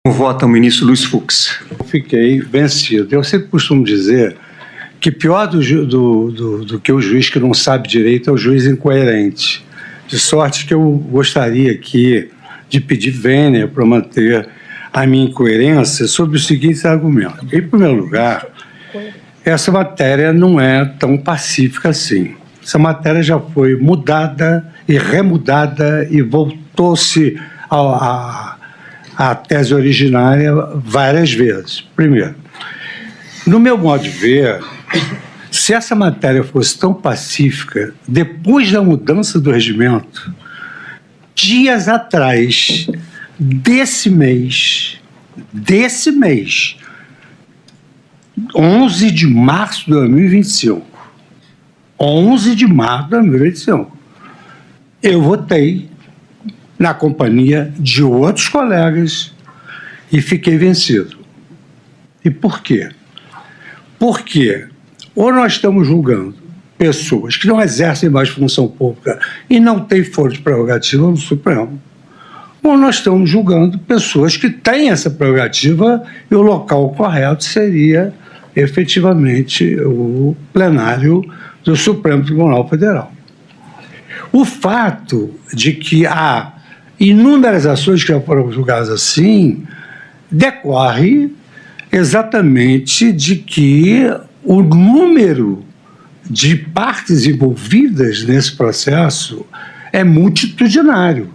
Como vota o ministro Luiz Fux? Eu fiquei vencido. Eu sempre costumo dizer que pior do que o juiz que não sabe direito é o juiz incoerente. De sorte que eu gostaria aqui de pedir vênia para manter a minha incoerência sobre os seguintes argumentos. Em primeiro lugar, essa matéria não é tão pacífica assim. Essa matéria já foi mudada e remudada e voltou-se à tese originária várias vezes. Primeiro, no meu modo de ver, se essa matéria fosse tão pacífica, depois da mudança do regimento, dias atrás, desse mês, 11 de março de 2025, 11 de março de 2025, eu votei na companhia de outros colegas e fiquei vencido. E por quê? Porque ou nós estamos julgando pessoas que não exercem mais função pública e não têm foro de prerrogativa no Supremo, ou nós estamos julgando pessoas que têm essa prerrogativa e o local correto seria efetivamente o plenário do Supremo Tribunal Federal. O fato de que há inúmeras ações que já foram julgadas assim decorre exatamente de que o número de partes envolvidas nesse processo é multitudinário.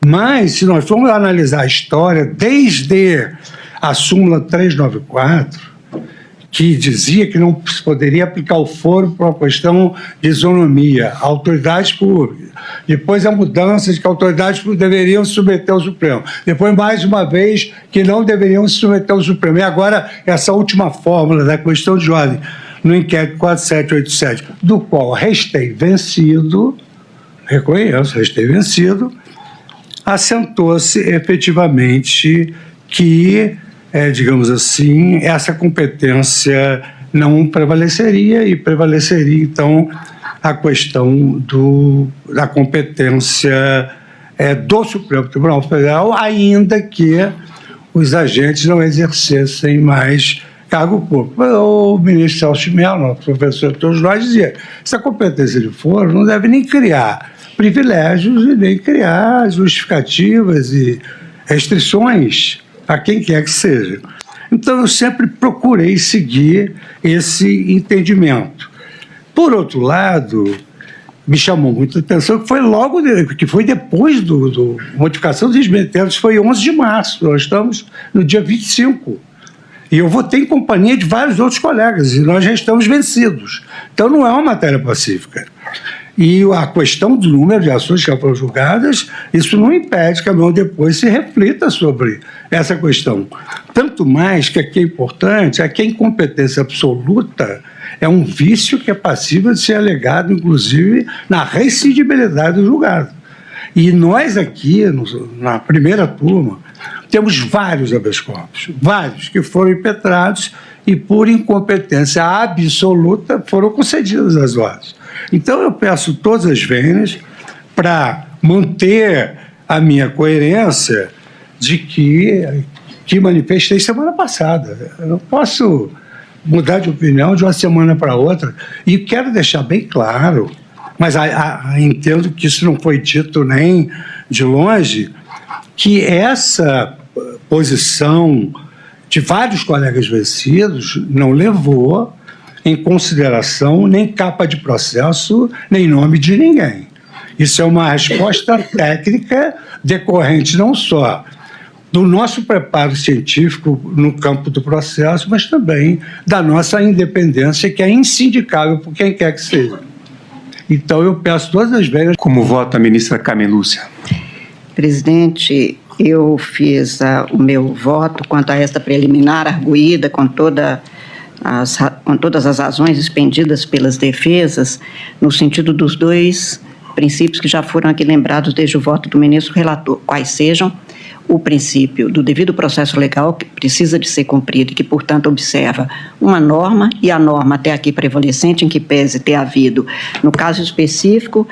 Mas, se nós formos analisar a história, desde a súmula 394, que dizia que não se poderia aplicar o foro por uma questão de isonomia, autoridades públicas. Depois a mudança de que autoridades públicas deveriam se submeter ao Supremo. Depois, mais uma vez, que não deveriam se submeter ao Supremo. E agora, essa última fórmula da questão de ordem no inquérito 4787, do qual restei vencido, reconheço, restei vencido, assentou-se efetivamente que, digamos assim, essa competência não prevaleceria e prevaleceria, então, a questão da competência do Supremo Tribunal Federal, ainda que os agentes não exercessem mais cargo público. O ministro Celso de Mello, o professor de todos nós, dizia: essa competência de foro não deve nem criar privilégios e nem criar justificativas e restrições a quem quer que seja. Então, eu sempre procurei seguir esse entendimento. Por outro lado, me chamou muita atenção que foi que foi depois da modificação dos regimentos, foi 11 de março, nós estamos no dia 25. E eu votei em companhia de vários outros colegas, e nós já estamos vencidos. Então, não é uma matéria pacífica. E a questão do número de ações que já foram julgadas, isso não impede que amanhã depois se reflita sobre essa questão. Tanto mais que aqui é importante, é que a incompetência absoluta é um vício que é passível de ser alegado, inclusive, na reincidibilidade do julgado. E nós aqui, na primeira turma, temos vários habeas corpus, vários que foram impetrados e, por incompetência absoluta, foram concedidas as ordens. Então, eu peço todas as vênias para manter a minha coerência de que manifestei semana passada. Eu não posso mudar de opinião de uma semana para outra. E quero deixar bem claro, mas entendo que isso não foi dito nem de longe, que essa posição de vários colegas vencidos não levou em consideração nem capa de processo, nem nome de ninguém. Isso é uma resposta técnica decorrente não só do nosso preparo científico no campo do processo, mas também da nossa independência, que é insindicável por quem quer que seja. Então, eu peço todas as vezes... Como vota a ministra Carmen Lúcia? Presidente, eu fiz o meu voto quanto a esta preliminar arguída com todas as razões expendidas pelas defesas, no sentido dos dois princípios que já foram aqui lembrados desde o voto do ministro relator, quais sejam o princípio do devido processo legal, que precisa de ser cumprido e que, portanto, observa uma norma, e a norma até aqui prevalecente, em que pese ter havido, no caso específico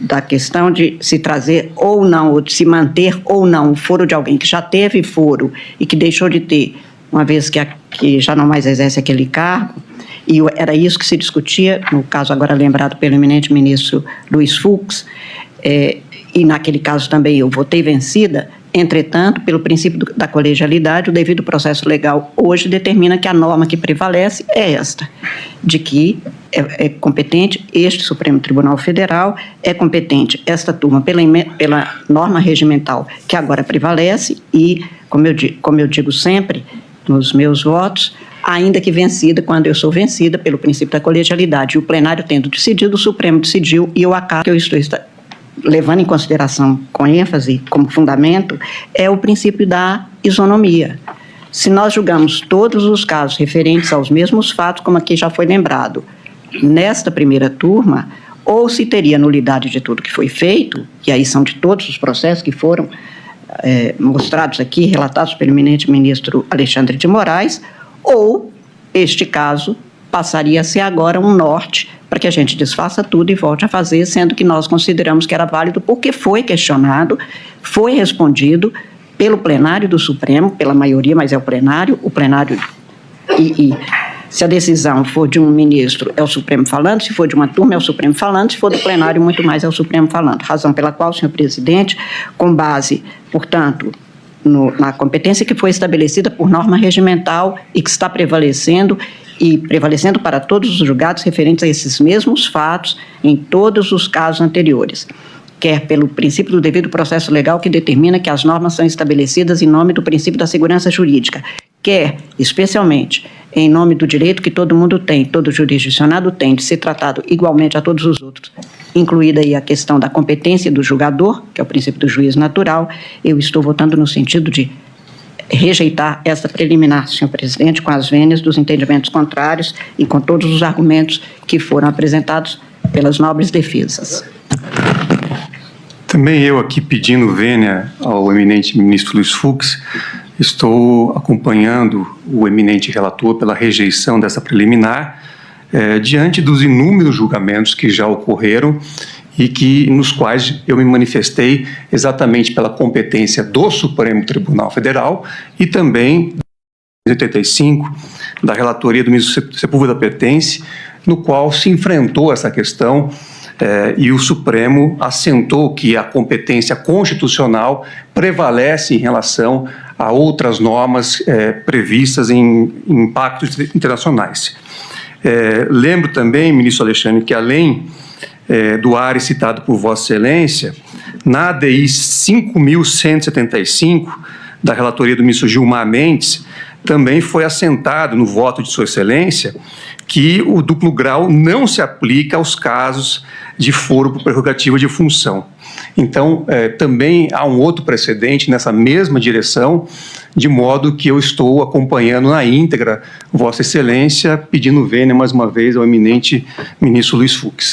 da questão de se trazer ou não, ou de se manter ou não o foro de alguém que já teve foro e que deixou de ter, uma vez que já não mais exerce aquele cargo, e era isso que se discutia, no caso agora lembrado pelo eminente ministro Luiz Fux, e naquele caso também eu votei vencida. Entretanto, pelo princípio da colegialidade, o devido processo legal hoje determina que a norma que prevalece é esta, de que é competente este Supremo Tribunal Federal, é competente esta turma pela norma regimental que agora prevalece e, como eu digo sempre nos meus votos, ainda que vencida, quando eu sou vencida pelo princípio da colegialidade, e o plenário tendo decidido, o Supremo decidiu, e o acaso que eu estou levando em consideração com ênfase, como fundamento, é o princípio da isonomia. Se nós julgamos todos os casos referentes aos mesmos fatos, como aqui já foi lembrado, nesta primeira turma, ou se teria nulidade de tudo que foi feito, e aí são de todos os processos que foram mostrados aqui, relatados pelo eminente ministro Alexandre de Moraes, ou este caso passaria a ser agora um norte para que a gente desfaça tudo e volte a fazer, sendo que nós consideramos que era válido porque foi questionado, foi respondido pelo plenário do Supremo, pela maioria, mas é o plenário e se a decisão for de um ministro, é o Supremo falando, se for de uma turma, é o Supremo falando, se for do plenário, muito mais é o Supremo falando. Razão pela qual, senhor presidente, com base, portanto, na competência que foi estabelecida por norma regimental e que está prevalecendo para todos os julgados referentes a esses mesmos fatos em todos os casos anteriores, quer pelo princípio do devido processo legal que determina que as normas são estabelecidas em nome do princípio da segurança jurídica, quer, especialmente, em nome do direito que todo mundo tem, todo jurisdicionado tem, de ser tratado igualmente a todos os outros, incluída aí a questão da competência do julgador, que é o princípio do juízo natural. Eu estou votando no sentido de rejeitar esta preliminar, senhor presidente, com as vênias dos entendimentos contrários e com todos os argumentos que foram apresentados pelas nobres defesas. Também eu aqui pedindo vênia ao eminente ministro Luiz Fux, estou acompanhando o eminente relator pela rejeição dessa preliminar, diante dos inúmeros julgamentos que já ocorreram e nos quais eu me manifestei exatamente pela competência do Supremo Tribunal Federal e também 85 da relatoria do ministro Sepúlveda Pertence, no qual se enfrentou essa questão e o Supremo assentou que a competência constitucional prevalece em relação a outras normas previstas em impactos internacionais. Lembro também, ministro Alexandre, que além do área citado por Vossa Excelência, na ADI 5.175, da relatoria do ministro Gilmar Mendes, também foi assentado no voto de Sua Excelência que o duplo grau não se aplica aos casos de foro por prerrogativa de função. Então, também há um outro precedente nessa mesma direção, de modo que eu estou acompanhando na íntegra Vossa Excelência, pedindo vênia mais uma vez ao eminente ministro Luiz Fux.